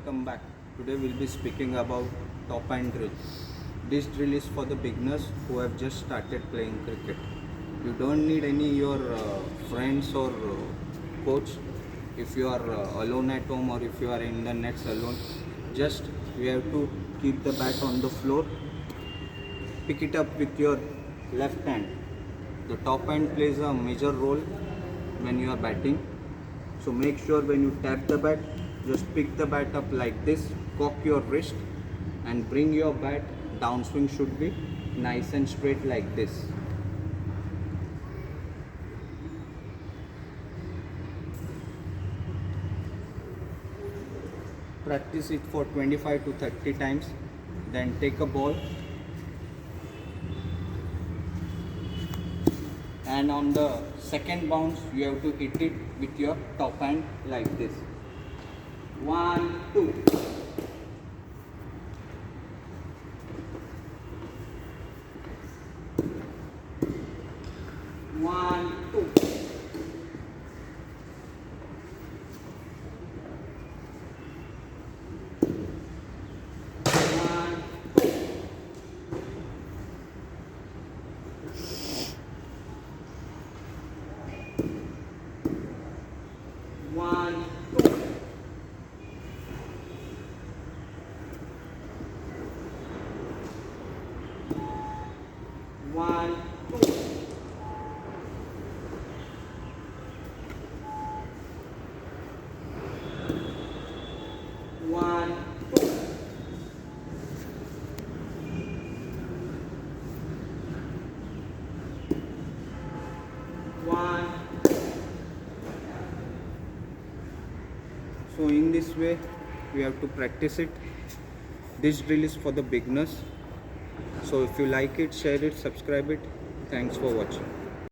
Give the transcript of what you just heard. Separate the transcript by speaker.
Speaker 1: welcome back. Today we'll be speaking about top hand drill. This drill is for the beginners who have just started playing cricket. You don't need any your friends or coach. If you are alone at home or if you are in the nets alone, just you have to keep the bat on the floor, pick it up with your left hand. The top hand plays a major role when you are batting. So make sure when you tap the bat, just pick the bat up like this, cock your wrist and bring your bat. Downswing should be nice and straight like this. Practice it for 25 to 30 times. Then take a ball and on the second bounce you have to hit it with your top hand like this. 1, 2. One, two. One, two. One, two. One, two. One, two. One. So in this way we have to practice it. This drill is for the beginners. So if you like it, share it, subscribe it. Thanks for watching.